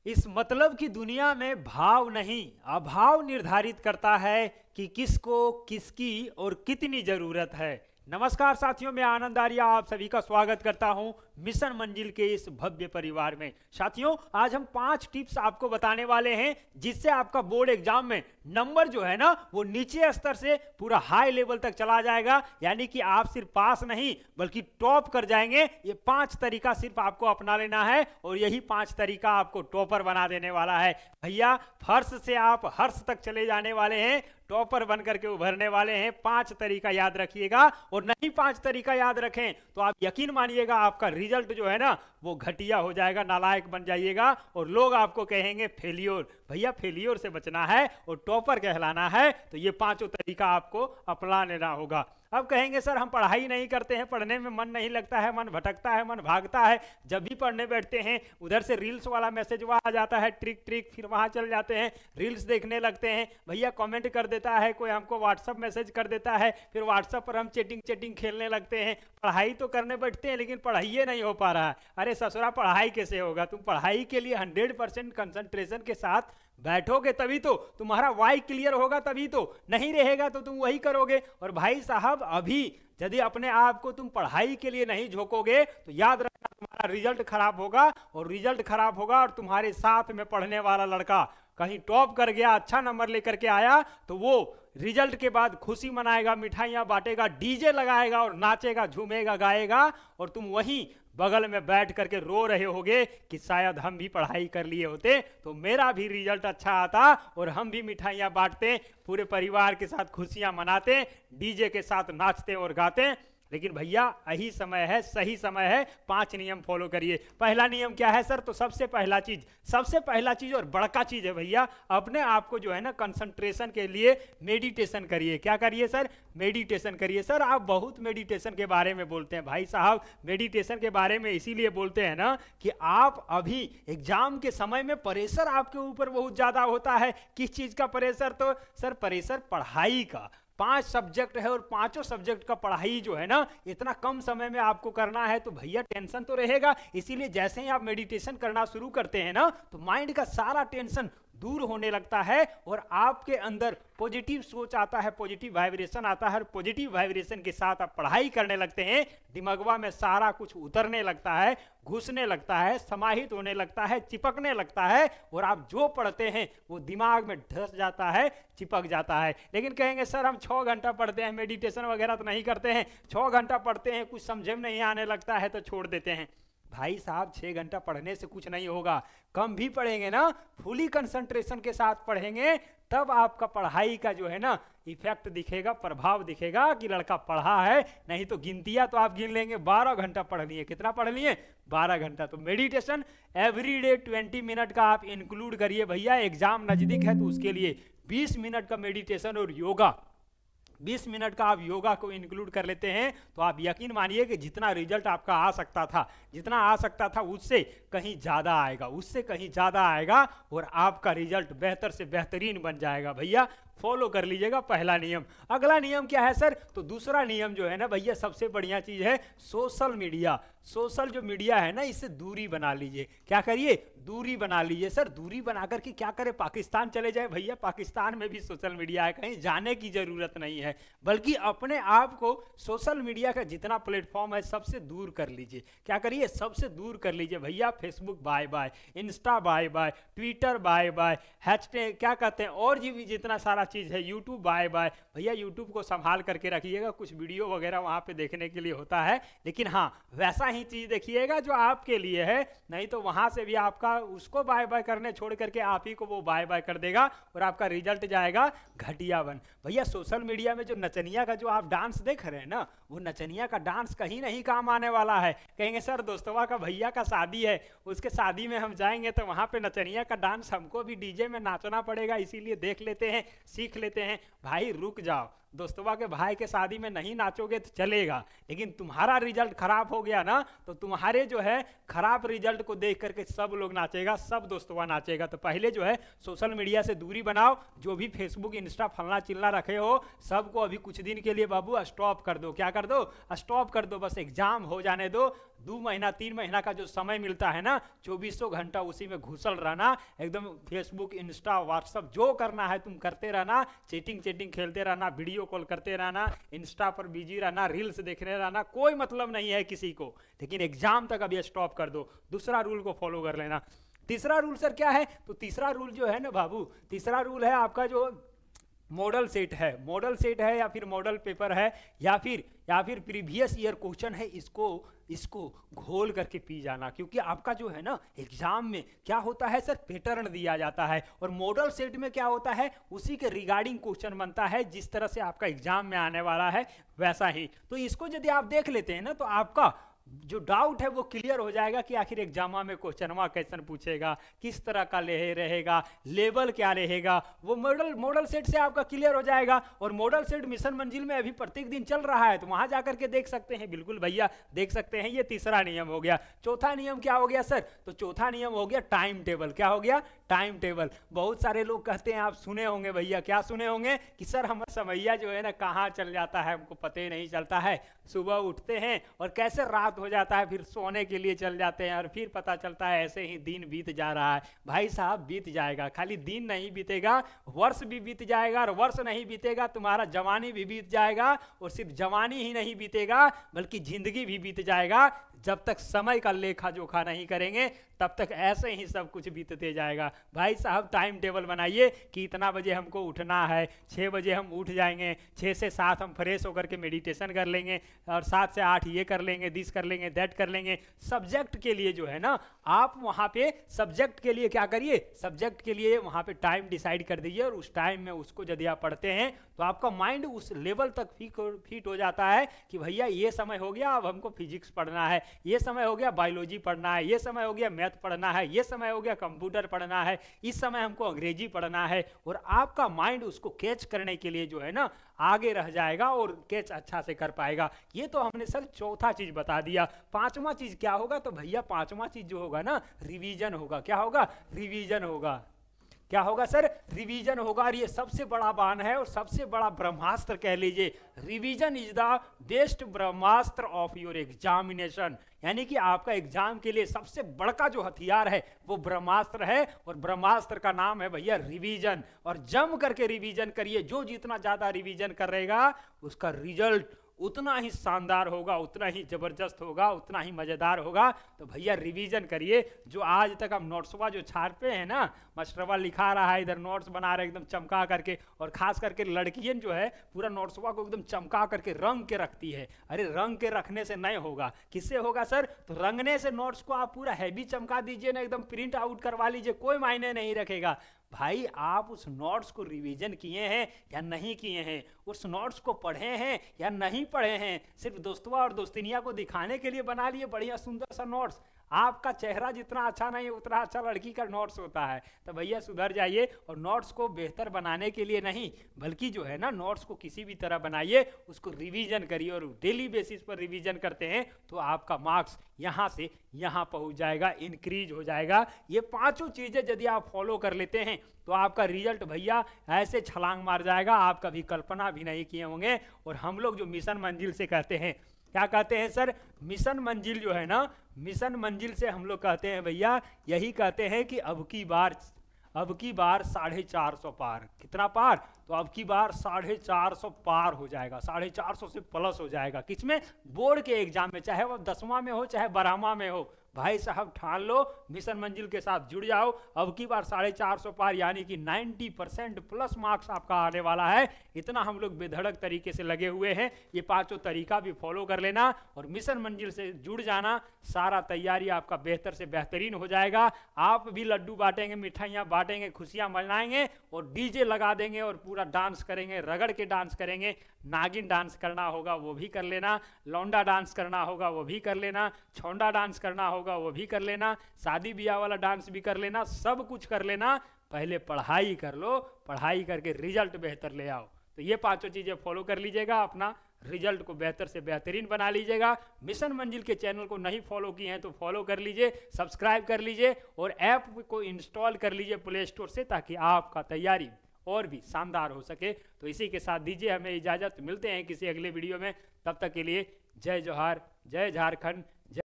इस मतलब की दुनिया में भाव नहीं अभाव निर्धारित करता है कि किसको किसकी और कितनी जरूरत है। नमस्कार साथियों, मैं आनंद आर्या आप सभी का स्वागत करता हूं मिशन मंजिल के इस भव्य परिवार में। साथियों, आज हम 5 टिप्स आपको बताने वाले हैं जिससे आपका बोर्ड एग्जाम में नंबर जो है ना वो नीचे स्तर से पूरा हाई लेवल तक चला जाएगा। यानी कि आप सिर्फ पास नहीं बल्कि टॉप कर जाएंगे। ये 5 तरीका सिर्फ आपको अपना लेना है और यही 5 तरीका आपको टॉपर बना देने वाला है। भैया, फर्श से आप हर्ष तक चले जाने वाले हैं, टॉपर बन करके उभरने वाले हैं। 5 तरीका याद रखिएगा और नहीं 5 तरीका याद रखें तो आप यकीन मानिएगा आपका रिजल्ट जो है ना वो घटिया हो जाएगा, नालायक बन जाइएगा और लोग आपको कहेंगे फेलियर। भैया, फेलियर से बचना है और टॉपर कहलाना है तो ये 5 तरीका आपको अपना लेना होगा। अब कहेंगे सर हम पढ़ाई नहीं करते हैं, पढ़ने में मन नहीं लगता है, मन भटकता है, मन भागता है। जब भी पढ़ने बैठते हैं उधर से रील्स वाला मैसेज वहाँ आ जाता है, ट्रिक ट्रिक, फिर वहाँ चल जाते हैं, रील्स देखने लगते हैं। भैया, कमेंट कर देता है कोई, हमको व्हाट्सअप मैसेज कर देता है, फिर व्हाट्सअप पर हम चैटिंग खेलने लगते हैं। पढ़ाई तो करने बैठते हैं लेकिन पढ़ाई नहीं हो पा रहा है। अरे ससुरा, पढ़ाई कैसे होगा? तुम पढ़ाई के लिए 100% कंसंट्रेशन के साथ बैठोगे तभी तो तुम्हारा वाई क्लियर होगा, तभी तो। नहीं रहेगा तो तुम वही करोगे। और भाई साहब, अभी यदि अपने आप को तुम पढ़ाई के लिए नहीं झोंकोगे तो याद रखना तुम्हारा रिजल्ट खराब होगा। और रिजल्ट खराब होगा और तुम्हारे साथ में पढ़ने वाला लड़का कहीं टॉप कर गया, अच्छा नंबर लेकर के आया तो वो रिजल्ट के बाद खुशी मनाएगा, मिठाइयाँ बांटेगा, डीजे लगाएगा और नाचेगा, झूमेगा, गाएगा और तुम वहीं बगल में बैठ करके रो रहे होगे कि शायद हम भी पढ़ाई कर लिए होते तो मेरा भी रिजल्ट अच्छा आता और हम भी मिठाइयाँ बांटते, पूरे परिवार के साथ खुशियाँ मनाते, डीजे के साथ नाचते और गाते। लेकिन भैया, यही समय है, सही समय है। 5 नियम फॉलो करिए। पहला नियम क्या है सर? तो सबसे पहला चीज और बड़का चीज है भैया, अपने आप को जो है ना कंसंट्रेशन के लिए मेडिटेशन करिए। क्या करिए सर? मेडिटेशन करिए। सर, आप बहुत मेडिटेशन के बारे में बोलते हैं। भाई साहब, मेडिटेशन के बारे में इसीलिए बोलते हैं ना कि आप अभी एग्जाम के समय में प्रेशर आपके ऊपर बहुत ज्यादा होता है। किस चीज का प्रेशर? तो सर प्रेशर पढ़ाई का। 5 सब्जेक्ट है और 5 सब्जेक्ट का पढ़ाई जो है ना इतना कम समय में आपको करना है तो भैया टेंशन तो रहेगा। इसीलिए जैसे ही आप मेडिटेशन करना शुरू करते हैं ना तो माइंड का सारा टेंशन दूर होने लगता है और आपके अंदर पॉजिटिव सोच आता है, पॉजिटिव वाइब्रेशन आता है। पॉजिटिव वाइब्रेशन के साथ आप पढ़ाई करने लगते हैं, दिमागवा में सारा कुछ उतरने लगता है, घुसने लगता है, समाहित होने लगता है, चिपकने लगता है और आप जो पढ़ते हैं वो दिमाग में धस जाता है, चिपक जाता है। लेकिन कहेंगे सर हम 6 घंटा पढ़ते हैं, मेडिटेशन वगैरह तो नहीं करते हैं, 6 घंटा पढ़ते हैं, कुछ समझ में नहीं आने लगता है तो छोड़ देते हैं। भाई साहब, 6 घंटा पढ़ने से कुछ नहीं होगा। कम भी पढ़ेंगे ना, फुली कंसंट्रेशन के साथ पढ़ेंगे तब आपका पढ़ाई का जो है ना इफेक्ट दिखेगा, प्रभाव दिखेगा कि लड़का पढ़ा है। नहीं तो गिनतियां तो आप गिन लेंगे, 12 घंटा पढ़ लिए। कितना पढ़ लिए? 12 घंटा। तो मेडिटेशन एवरीडे 20 मिनट का आप इंक्लूड करिए। भैया, एग्जाम नजदीक है तो उसके लिए 20 मिनट का मेडिटेशन और योगा, 20 मिनट का आप योगा को इंक्लूड कर लेते हैं तो आप यकीन मानिए कि जितना रिजल्ट आपका आ सकता था उससे कहीं ज़्यादा आएगा, उससे कहीं ज़्यादा आएगा और आपका रिजल्ट बेहतर से बेहतरीन बन जाएगा। भैया, फॉलो कर लीजिएगा पहला नियम। अगला नियम क्या है सर? तो दूसरा नियम जो है ना भैया, सबसे बढ़िया चीज़ है सोशल मीडिया। सोशल जो मीडिया है ना इससे दूरी बना लीजिए। क्या करिए? दूरी बना लीजिए। सर, दूरी बना करके क्या करें? पाकिस्तान चले जाए? भैया, पाकिस्तान में भी सोशल मीडिया है, कहीं जाने की जरूरत नहीं है, बल्कि अपने आप को सोशल मीडिया का जितना प्लेटफॉर्म है सबसे दूर कर लीजिए। क्या करिए? सबसे दूर कर लीजिए। भैया, Facebook bye bye, Insta bye bye, Twitter bye bye, hashtag क्या कहते हैं और भी जितना सारा चीज़ है, यूट्यूब बाय बाय। भैया, यूट्यूब को संभाल करके रखिएगा, कुछ वीडियो वगैरह वहाँ पे देखने के लिए होता है, लेकिन हाँ वैसा ही चीज़ देखिएगा जो आपके लिए है। नहीं तो वहाँ से भी आपका उसको बाय बाय करने छोड़ करके आप ही को वो बाय बाय कर देगा और आपका रिजल्ट जाएगा घटिया बन। भैया, सोशल मीडिया में जो नचनिया का जो आप डांस देख रहे हैं ना, वो नचनिया का डांस कहीं नहीं काम आने वाला है। कहेंगे सर दोस्तवा का भैया का शादी है, उसके शादी में हम जाएंगे तो वहाँ पे नचनिया का डांस हमको भी डीजे में नाचना पड़ेगा, इसीलिए देख लेते हैं, सीख लेते हैं। भाई रुक जाओ, दोस्तवा के भाई के शादी में नहीं नाचोगे तो चलेगा, लेकिन तुम्हारा रिजल्ट खराब हो गया ना तो तुम्हारे जो है खराब रिजल्ट को देख करके सब लोग नाचेगा, सब दोस्तवा नाचेगा। तो पहले जो है सोशल मीडिया से दूरी बनाओ। जो भी फेसबुक, इंस्टा, फलना चिल्ला रखे हो सबको अभी कुछ दिन के लिए बाबू स्टॉप कर दो। क्या कर दो? स्टॉप कर दो। बस एग्जाम हो जाने दो, 2 महीना 3 महीना का जो समय मिलता है ना, 2400 घंटा उसी में घुसल रहना, एकदम फेसबुक, इंस्टा, व्हाट्सअप जो करना है तुम करते रहना, चैटिंग खेलते रहना, वीडियो कॉल करते रहना, इंस्टा पर बिजी रहना, रील्स देखने रहना, कोई मतलब नहीं है किसी को। लेकिन एग्जाम तक अब ये स्टॉप कर दो, दूसरा रूल को फॉलो कर लेना। तीसरा रूल सर क्या है? तो तीसरा रूल जो है ना बाबू, तीसरा रूल है आपका जो मॉडल सेट है, मॉडल सेट है या फिर मॉडल पेपर है या फिर प्रीवियस ईयर क्वेश्चन है, इसको घोल करके पी जाना। क्योंकि आपका जो है ना एग्जाम में क्या होता है सर, पैटर्न दिया जाता है और मॉडल सेट में क्या होता है, उसी के रिगार्डिंग क्वेश्चन बनता है, जिस तरह से आपका एग्जाम में आने वाला है वैसा ही। तो इसको यदि आप देख लेते हैं ना, तो आपका जो डाउट है वो क्लियर हो जाएगा कि आखिर एग्जाम में क्वेश्चनवा कैसन पूछेगा, किस तरह का रहेगा, लेवल क्या रहेगा, वो मॉडल सेट से आपका क्लियर हो जाएगा। और मॉडल सेट मिशन मंजिल में अभी प्रत्येक दिन चल रहा है, तो वहां जाकर के देख सकते हैं। बिल्कुल भैया देख सकते हैं। ये तीसरा नियम हो गया। चौथा नियम क्या हो गया सर? तो चौथा नियम हो गया टाइम टेबल। क्या हो गया? Time table. बहुत सारे लोग कहते हैं, आप सुने होंगे भैया, क्या सुने होंगे कि सर हमारा समैया जो है ना कहाँ चल जाता है, हमको पता ही नहीं चलता है। सुबह उठते हैं और कैसे रात हो जाता है, फिर सोने के लिए चल जाते हैं और फिर पता चलता है ऐसे ही दिन बीत जा रहा है। भाई साहब बीत जाएगा, खाली दिन नहीं बीतेगा, वर्ष भी बीत जाएगा। और वर्ष नहीं बीतेगा, तुम्हारा जवानी भी बीत जाएगा। और सिर्फ जवानी ही नहीं बीतेगा बल्कि जिंदगी भी बीत जाएगा। जब तक समय का लेखा जोखा नहीं करेंगे तब तक ऐसे ही सब कुछ बीतते जाएगा। भाई साहब टाइम टेबल बनाइए कि इतना बजे हमको उठना है, 6 बजे हम उठ जाएंगे, 6 से 7 हम फ्रेश होकर के मेडिटेशन कर लेंगे, और 7 से 8 ये कर लेंगे, दिस कर लेंगे, दैट कर लेंगे। सब्जेक्ट के लिए जो है ना, आप वहाँ पे सब्जेक्ट के लिए क्या करिए, सब्जेक्ट के लिए वहाँ पे टाइम डिसाइड कर दीजिए। और उस टाइम में उसको यदि आप पढ़ते हैं तो आपका माइंड उस लेवल तक फिट हो जाता है कि भैया ये समय हो गया अब हमको फिजिक्स पढ़ना है, ये समय हो गया बायोलॉजी पढ़ना है, ये समय हो गया मैथ पढ़ना है, ये समय हो गया कंप्यूटर पढ़ना है, इस समय हमको अंग्रेजी पढ़ना है। और आपका माइंड उसको कैच करने के लिए जो है ना आगे रह जाएगा और कैच अच्छा से कर पाएगा। ये तो हमने सर चौथा चीज बता दिया। पांचवा चीज क्या होगा? तो भैया पांचवा चीज जो होगा ना, रिवीजन होगा। क्या होगा? रिवीजन होगा। क्या होगा सर? रिवीजन होगा। और ये सबसे बड़ा बाण है और सबसे बड़ा ब्रह्मास्त्र कह लीजिए। Revision is the best Brahmastra of your examination. यानी कि आपका एग्जाम के लिए सबसे बड़का जो हथियार है वो ब्रह्मास्त्र है। और ब्रह्मास्त्र का नाम है भैया रिवीजन। और जम करके रिवीजन करिए। जो जितना ज्यादा रिवीजन करेगा उसका रिजल्ट उतना ही शानदार होगा, उतना ही जबरदस्त होगा, उतना ही मजेदार होगा। तो भैया रिवीजन करिए। जो आज तक हम नोट्सवा जो छापे हैं ना, मास्टरवा लिखा रहा है, इधर नोट्स बना रहे एकदम चमका करके। और खास करके लड़कियां जो है पूरा नोट्सवा को एकदम चमका करके रंग के रखती है। अरे रंग के रखने से नहीं होगा, किससे होगा सर? तो रंगने से। नोट्स को आप पूरा हैवी चमका दीजिए ना, एकदम प्रिंट आउट करवा लीजिए, कोई मायने नहीं रखेगा। भाई आप उस नोट्स को रिवीजन किए हैं या नहीं किए हैं, उस नोट्स को पढ़े हैं या नहीं पढ़े हैं, सिर्फ दोस्तवा और दोस्तिनिया को दिखाने के लिए बना लिए बढ़िया सुंदर सा नोट्स। आपका चेहरा जितना अच्छा नहीं उतना अच्छा लड़की का नोट्स होता है। तो भैया सुधर जाइए। और नोट्स को बेहतर बनाने के लिए नहीं बल्कि जो है ना नोट्स को किसी भी तरह बनाइए, उसको रिवीजन करिए। और डेली बेसिस पर रिवीजन करते हैं तो आपका मार्क्स यहाँ से यहाँ पहुँच जाएगा, इंक्रीज हो जाएगा। ये पांचों चीज़ें यदि आप फॉलो कर लेते हैं तो आपका रिजल्ट भैया ऐसे छलांग मार जाएगा, आप कभी कल्पना भी नहीं किए होंगे। और हम लोग जो मिशन मंजिल से कहते हैं, क्या कहते हैं सर? मिशन मंजिल जो है ना, मिशन मंजिल से हम लोग कहते हैं भैया, यही कहते हैं कि अब की बार 450 पार। कितना पार? तो अब की बार 450 पार हो जाएगा, 450 से प्लस हो जाएगा। किसमें? बोर्ड के एग्जाम में, चाहे वो 10वां में हो चाहे 12वां में हो। भाई साहब ठान लो, मिशन मंजिल के साथ जुड़ जाओ। अब की बार 450 पार, यानी कि 90% प्लस मार्क्स आपका आने वाला है। इतना हम लोग बेधड़क तरीके से लगे हुए हैं। ये पांचों तरीका भी फॉलो कर लेना और मिशन मंजिल से जुड़ जाना। सारा तैयारी आपका बेहतर से बेहतरीन हो जाएगा। आप भी लड्डू बांटेंगे, मिठाइयाँ बांटेंगे, खुशियाँ मनाएंगे और डीजे लगा देंगे और पूरा डांस करेंगे, रगड़ के डांस करेंगे। नागिन डांस करना होगा वो भी कर लेना, लौंडा डांस करना होगा वो भी कर लेना, छौंडा डांस करना होगा वो भी कर लेना, शादी ब्याह वाला डांस भी कर लेना, सब कुछ कर लेना। पहले पढ़ाई कर लो, पढ़ाई करके रिजल्ट बेहतर ले आओ। तो ये पांचों चीजें फॉलो कर लीजिएगा, अपना रिजल्ट को बेहतर से बेहतरीन बना लीजिएगा। मिशन मंजिल के चैनल को नहीं फॉलो किए हैं तो फॉलो कर लीजिए, सब्सक्राइब कर लीजिए और ऐप को इंस्टॉल कर लीजिए प्ले स्टोर से, ताकि आपका तैयारी और भी शानदार हो सके। तो इसी के साथ दीजिए हमें इजाज़त, मिलते हैं किसी अगले वीडियो में। तब तक के लिए जय जोहार, जय झारखंड,